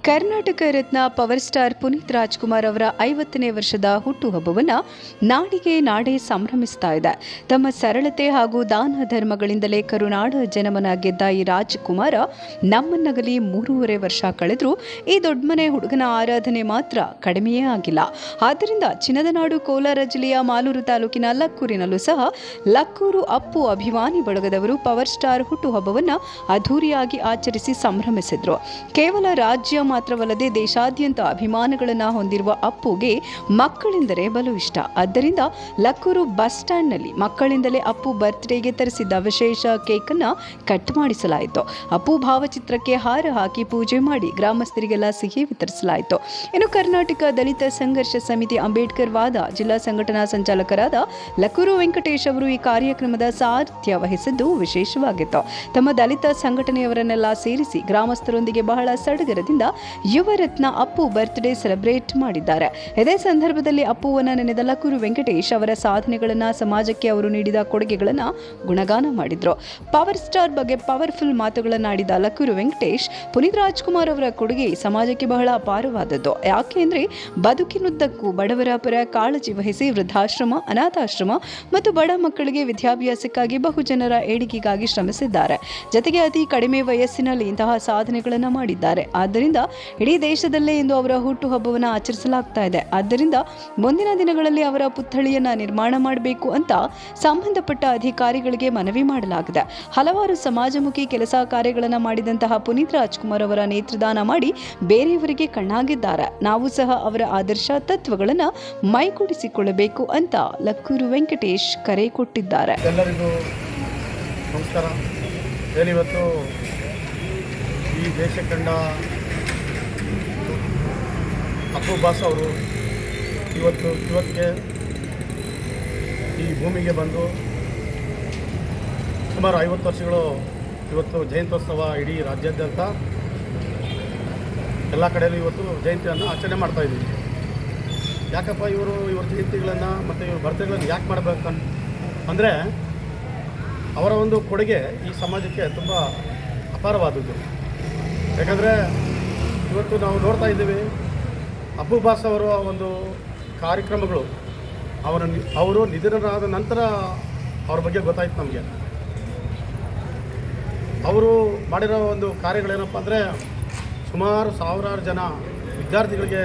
Karnataka Ratna power star Puneeth Rajkumar ಅವರ 50ನೇ ವರ್ಷದ ಹುಟ್ಟುಹಬ್ಬವನ್ನು ನಾಡೇ ಸಂಭ್ರಮಿಸ್ತಾ ಇದೆ. ತಮ್ಮ ಸರಳತೆ ಹಾಗೂ ದಾನ ಧರ್ಮಗಳಿಂದಲೇ ಕರುನಾಡ ಜನಮನ ಗೆದ್ದ ಈ ರಾಜ್ಕುಮಾರ ನಮ್ಮನ್ನಗಲಿ 3.5 ವರ್ಷ ಕಳೆದರೂ ಈ ದೊಡ್ಡಮನೆ ಹುಡುಗನ ಆರಾಧನೆ ಮಾತ್ರ ಕಡಿಮೆಯೇ ಆಗಿಲ್ಲ. ಆದ್ದರಿಂದ ಚಿನ್ನದ ನಾಡು ಕೋಲಾರ ಜಿಲ್ಲೆಯ ಮಾಲೂರು ತಾಲೂಕಿನ ಲಕ್ಕೂರಿನಲ್ಲೂ ಸಹ ಲಕ್ಕೂರು ಅಪ್ಪು ಅಭಿಮಾನಿ ಬಳಗದವರು ಪವರ್ ಸ್ಟಾರ್ ಹುಟ್ಟುಹಬ್ಬವನ್ನು ಅದ್ಧೂರಿಯಾಗಿ ಆಚರಿಸಿ ಸಂಭ್ರಮಿಸಿದ್ರು. ಕೇವಲ ರಾಜ್ಯ ಮಾತ್ರವಲ್ಲದೆ ದೇಶಾದ್ಯಂತ ಅಭಿಮಾನಿಗಳನ್ನು ಹೊಂದಿರುವ ಅಪ್ಪುಗೆ ಮಕ್ಕಳೆಂದರೆ ಬಲು ಇಷ್ಟ. ಆದ್ದರಿಂದ ಲಕ್ಕೂರು ಬಸ್ ಸ್ಟ್ಯಾಂಡ್ನಲ್ಲಿ ಮಕ್ಕಳಿಂದಲೇ ಅಪ್ಪು ಬರ್ತ್ಡೇಗೆ ತರಿಸಿದ್ದ ವಿಶೇಷ ಕೇಕ್ ಅನ್ನು ಕಟ್ ಮಾಡಿಸಲಾಯಿತು. ಅಪ್ಪು ಭಾವಚಿತ್ರಕ್ಕೆ ಹಾರ ಹಾಕಿ ಪೂಜೆ ಮಾಡಿ ಗ್ರಾಮಸ್ಥರಿಗೆಲ್ಲ ಸಿಹಿ ವಿತರಿಸಲಾಯಿತು. ಇನ್ನು ಕರ್ನಾಟಕ ದಲಿತ ಸಂಘರ್ಷ ಸಮಿತಿ ಅಂಬೇಡ್ಕರ್ ವಾದ ಜಿಲ್ಲಾ ಸಂಘಟನಾ ಸಂಚಾಲಕರಾದ ಲಕ್ಕೂರು ವೆಂಕಟೇಶ್ ಅವರು ಈ ಕಾರ್ಯಕ್ರಮದ ಸಾರಥ್ಯ ವಹಿಸಿದ್ದು ವಿಶೇಷವಾಗಿತ್ತು. ತಮ್ಮ ದಲಿತ ಸಂಘಟನೆಯವರನ್ನೆಲ್ಲ ಸೇರಿಸಿ ಗ್ರಾಮಸ್ಥರೊಂದಿಗೆ ಬಹಳ ಸಡಗರದಿಂದ ಯುವರತ್ನ ಅಪ್ಪು ಬರ್ತ್ಡೇ ಸೆಲೆಬ್ರೇಟ್ ಮಾಡಿದ್ದಾರೆ. ಇದೇ ಸಂದರ್ಭದಲ್ಲಿ ಅಪ್ಪುವನ್ನ ನೆನೆದ ಲಕ್ಕೂರು ವೆಂಕಟೇಶ್ ಅವರ ಸಾಧನೆಗಳನ್ನು, ಸಮಾಜಕ್ಕೆ ಅವರು ನೀಡಿದ ಕೊಡುಗೆಗಳನ್ನು ಗುಣಗಾನ ಮಾಡಿದ್ರು. ಪವರ್ ಸ್ಟಾರ್ ಬಗ್ಗೆ ಪವರ್ಫುಲ್ ಮಾತುಗಳನ್ನಾಡಿದ ಲಕ್ಕೂರು ವೆಂಕಟೇಶ್, ಪುನೀತ್ ರಾಜ್ಕುಮಾರ್ ಅವರ ಕೊಡುಗೆ ಸಮಾಜಕ್ಕೆ ಬಹಳ ಅಪಾರವಾದದ್ದು. ಯಾಕೆಂದ್ರೆ ಬದುಕಿನುದ್ದಕ್ಕೂ ಬಡವರ ಪರ ಕಾಳಜಿ ವಹಿಸಿ ವೃದ್ಧಾಶ್ರಮ, ಅನಾಥಾಶ್ರಮ ಮತ್ತು ಬಡ ಮಕ್ಕಳಿಗೆ ವಿದ್ಯಾಭ್ಯಾಸಕ್ಕಾಗಿ ಬಹುಜನರ ಏಳಿಗೆಗಾಗಿ ಶ್ರಮಿಸಿದ್ದಾರೆ. ಜೊತೆಗೆ ಅತಿ ಕಡಿಮೆ ವಯಸ್ಸಿನಲ್ಲಿ ಇಂತಹ ಸಾಧನೆಗಳನ್ನು ಮಾಡಿದ್ದಾರೆ. ಆದ್ದರಿಂದ ಇಡೀ ದೇಶದಲ್ಲೇ ಇಂದು ಅವರ ಹುಟ್ಟುಹಬ್ಬವನ್ನು ಆಚರಿಸಲಾಗ್ತಾ ಇದೆ. ಆದ್ದರಿಂದ ಮುಂದಿನ ದಿನಗಳಲ್ಲಿ ಅವರ ಪುತ್ಥಳಿಯನ್ನ ನಿರ್ಮಾಣ ಮಾಡಬೇಕು ಅಂತ ಸಂಬಂಧಪಟ್ಟ ಅಧಿಕಾರಿಗಳಿಗೆ ಮನವಿ ಮಾಡಲಾಗಿದೆ. ಹಲವಾರು ಸಮಾಜಮುಖಿ ಕೆಲಸ ಕಾರ್ಯಗಳನ್ನು ಮಾಡಿದಂತಹ ಪುನೀತ್ ರಾಜ್ಕುಮಾರ್ ಅವರ ನೇತ್ರದಾನ ಮಾಡಿ ಬೇರೆಯವರಿಗೆ ಕಣ್ಣಾಗಿದ್ದಾರೆ. ನಾವು ಸಹ ಅವರ ಆದರ್ಶ ತತ್ವಗಳನ್ನು ಮೈಗೂಡಿಸಿಕೊಳ್ಳಬೇಕು ಅಂತ ಲಕ್ಕೂರು ವೆಂಕಟೇಶ್ ಕರೆ ಕೊಟ್ಟಿದ್ದಾರೆ. ಎಲ್ಲರಿಗೂ ನಮಸ್ಕಾರ. ಇವತ್ತು ಈ ದೇಶ ಕಂಡ ಅಪ್ಪು ಬಾಸ್ ಅವರು ಇವತ್ತಿಗೆ ಈ ಭೂಮಿಗೆ ಬಂದು ಸುಮಾರು 50 ವರ್ಷಗಳು. ಇವತ್ತು ಜಯಂತ್ಯೋತ್ಸವ ಇಡೀ ರಾಜ್ಯಾದ್ಯಂತ ಎಲ್ಲ ಕಡೆಯಲ್ಲೂ ಇವತ್ತು ಜಯಂತಿಯನ್ನು ಆಚರಣೆ ಮಾಡ್ತಾಯಿದ್ದೀವಿ. ಯಾಕಪ್ಪ ಇವ್ರ ಜಯಂತಿಗಳನ್ನು ಮತ್ತು ಇವ್ರ ಬರ್ತ್ಡೇಗಳನ್ನು ಯಾಕೆ ಮಾಡಬೇಕು ಅಂದರೆ ಅವರ ಒಂದು ಕೊಡುಗೆ ಈ ಸಮಾಜಕ್ಕೆ ತುಂಬ ಅಪಾರವಾದದ್ದು. ಯಾಕಂದರೆ ಇವತ್ತು ನಾವು ನೋಡ್ತಾ ಇದ್ದೀವಿ, ಅಪ್ಪು ಬಾಸ್ ಅವರ ಒಂದು ಕಾರ್ಯಕ್ರಮಗಳು ಅವರು ನಿಧನರಾದ ನಂತರ ಅವ್ರ ಬಗ್ಗೆ ಗೊತ್ತಾಯ್ತು ನಮಗೆ. ಅವರು ಮಾಡಿರೋ ಒಂದು ಕಾರ್ಯಗಳೇನಪ್ಪ ಅಂದರೆ ಸುಮಾರು ಸಾವಿರಾರು ಜನ ವಿದ್ಯಾರ್ಥಿಗಳಿಗೆ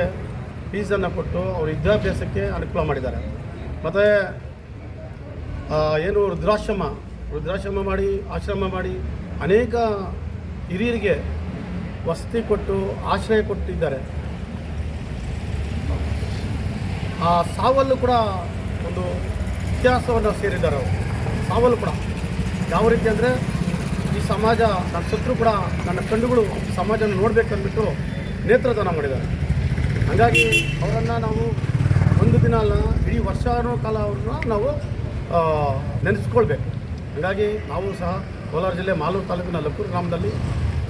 ಫೀಸನ್ನು ಕೊಟ್ಟು ಅವ್ರ ವಿದ್ಯಾಭ್ಯಾಸಕ್ಕೆ ಅನುಕೂಲ ಮಾಡಿದ್ದಾರೆ. ಮತ್ತು ಏನು ವೃದ್ಧಾಶ್ರಮ ಮಾಡಿ ಆಶ್ರಮ ಮಾಡಿ ಅನೇಕ ಹಿರಿಯರಿಗೆ ವಸತಿ ಕೊಟ್ಟು ಆಶ್ರಯ ಕೊಟ್ಟಿದ್ದಾರೆ. ಆ ಸಾವಲ್ಲೂ ಕೂಡ ಒಂದು ಇತಿಹಾಸವನ್ನು ಸೇರಿದ್ದಾರೆ. ಅವರು ಸಾವಲ್ಲೂ ಕೂಡ ಯಾವ ರೀತಿ ಅಂದರೆ ಈ ಸಮಾಜ ನನ್ನ ಸತ್ರು ಕೂಡ ನನ್ನ ಕಣ್ಣುಗಳು ಸಮಾಜನ ನೋಡಬೇಕಂದ್ಬಿಟ್ಟು ನೇತ್ರದಾನ ಮಾಡಿದ್ದಾರೆ. ಹಾಗಾಗಿ ಅವರನ್ನು ನಾವು ಒಂದು ದಿನ ಅಲ್ಲ, ಇಡೀ ವರ್ಷಾನೂ ಕಾಲ ಅವ್ರನ್ನ ನಾವು ನೆನೆಸ್ಕೊಳ್ಬೇಕು. ಹಾಗಾಗಿ ನಾವು ಸಹ ಕೋಲಾರ ಜಿಲ್ಲೆ ಮಾಲೂರು ತಾಲೂಕಿನ ಲಕ್ಕೂರು ಗ್ರಾಮದಲ್ಲಿ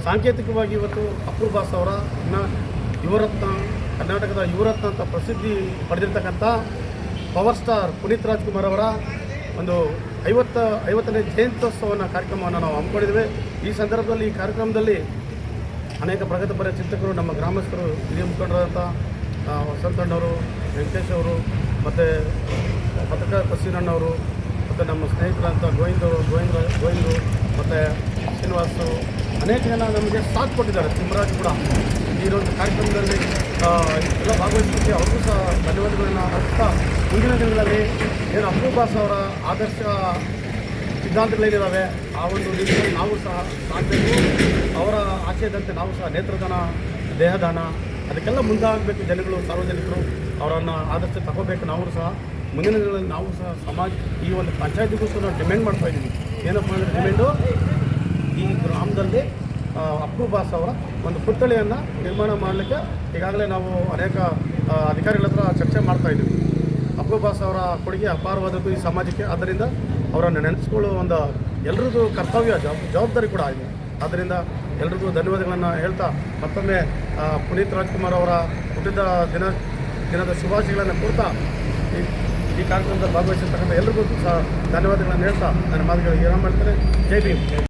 ಸಾಂಕೇತಿಕವಾಗಿ ಇವತ್ತು ಅಪ್ಪು ಬಾಸ್ ಅವರ ಯುವರತ್ನ, ಕರ್ನಾಟಕದ ಯುವರತ್ನ ಅಂತ ಪ್ರಸಿದ್ಧಿ ಪಡೆದಿರ್ತಕ್ಕಂಥ ಪವರ್ ಸ್ಟಾರ್ ಪುನೀತ್ ರಾಜ್ಕುಮಾರ್ ಅವರ ಒಂದು 50ನೇ ಜಯಂತ್ಯೋತ್ಸವನ ಕಾರ್ಯಕ್ರಮವನ್ನು ನಾವು ಹಮ್ಮಿಕೊಂಡಿದ್ದೇವೆ. ಈ ಸಂದರ್ಭದಲ್ಲಿ ಈ ಕಾರ್ಯಕ್ರಮದಲ್ಲಿ ಅನೇಕ ಪ್ರಗತಿಪರ ಚಿಂತಕರು, ನಮ್ಮ ಗ್ರಾಮಸ್ಥರು, ಹಿರಿಯ ಮುಖಂಡರಾದಂಥ ವಸಂತಣ್ಣವರು, ವೆಂಕಟೇಶ್ ಅವರು, ಮತ್ತು ಪತ್ರಕರ್ತ ಬಸೀನಣ್ಣವರು, ಮತ್ತು ನಮ್ಮ ಸ್ನೇಹಿತರಂಥ ಗೋವಿಂದರು ಮತ್ತು ಶ್ರೀನಿವಾಸು, ಅನೇಕ ಜನ ನಮಗೆ ಸಾಥ್ ಕೊಟ್ಟಿದ್ದಾರೆ. ತಿಮ್ಮರಾಜ್ ಕೂಡ ಈ ಒಂದು ಕಾರ್ಯಕ್ರಮದಲ್ಲಿ ಎಲ್ಲ ಭಾಗವಹಿಸಲಿಕ್ಕೆ ಅವ್ರಿಗೂ ಸಹ ಧನ್ಯವಾದಗಳನ್ನು ಅರ್ಪಿಸ್ತಾ, ಮುಂದಿನ ದಿನಗಳಲ್ಲಿ ಏನು ಅಪ್ಪು ಬಾಸ್ ಅವರ ಆದರ್ಶ ಸಿದ್ಧಾಂತಗಳೇನಿದ್ದಾವೆ ಆ ಒಂದು ರೀತಿಯಲ್ಲಿ ನಾವು ಸಹ ಸಾಧಬೇಕು. ಅವರ ಆಶಯದಂತೆ ನಾವು ಸಹ ನೇತ್ರದಾನ, ದೇಹದಾನ ಅದಕ್ಕೆಲ್ಲ ಮುಂದಾಗಬೇಕು. ಜನಗಳು, ಸಾರ್ವಜನಿಕರು ಅವರನ್ನು ಆದರ್ಶ ತಗೋಬೇಕು. ನಾವು ಸಹ ಮುಂದಿನ ದಿನಗಳಲ್ಲಿ ನಾವು ಸಹ ಸಮಾಜ ಈ ಒಂದು ಪಂಚಾಯತಿಗೂ ಸಹ ನಾವು ಡಿಮ್ಯಾಂಡ್ ಮಾಡ್ತಾಯಿದ್ದೀವಿ. ಏನಪ್ಪ ಅಂದರೆ ಡಿಮ್ಯಾಂಡು ಈ ಗ್ರಾಮದಲ್ಲಿ ಅಪ್ಪು ಬಾಸ್ ಅವರ ಒಂದು ಪುತ್ಥಳಿಯನ್ನು ನಿರ್ಮಾಣ ಮಾಡಲಿಕ್ಕೆ ಈಗಾಗಲೇ ನಾವು ಅನೇಕ ಅಧಿಕಾರಿಗಳ ಹತ್ರ ಚರ್ಚೆ ಮಾಡ್ತಾಯಿದ್ದೀವಿ. ಅಪ್ಪು ಬಾಸ್ ಅವರ ಕೊಡುಗೆ ಅಪಾರವಾದದ್ದು ಈ ಸಮಾಜಕ್ಕೆ. ಆದ್ದರಿಂದ ಅವರನ್ನು ನೆನೆಸ್ಕೊಳ್ಳುವ ಒಂದು ಎಲ್ಲರದ್ದು ಕರ್ತವ್ಯ, ಜವಾಬ್ದಾರಿ ಕೂಡ ಆಗಿದೆ. ಆದ್ದರಿಂದ ಎಲ್ರಿಗೂ ಧನ್ಯವಾದಗಳನ್ನು ಹೇಳ್ತಾ ಮತ್ತೊಮ್ಮೆ ಪುನೀತ್ ರಾಜ್ಕುಮಾರ್ ಅವರ ಹುಟ್ಟಿದ ದಿನದ ಶುಭಾಶಯಗಳನ್ನು ಕೊಡ್ತಾ ಈ ಕಾರ್ಯಕ್ರಮದಲ್ಲಿ ಭಾಗವಹಿಸಿರ್ತಕ್ಕಂಥ ಎಲ್ರಿಗೂ ಸಹ ಧನ್ಯವಾದಗಳನ್ನು ಹೇಳ್ತಾ ನನ್ನ ಮಾತುಗಳಿಗೆ ವಿರಾಮ ಮಾಡ್ತಾರೆ. ಜೈ ಭೀಮ್.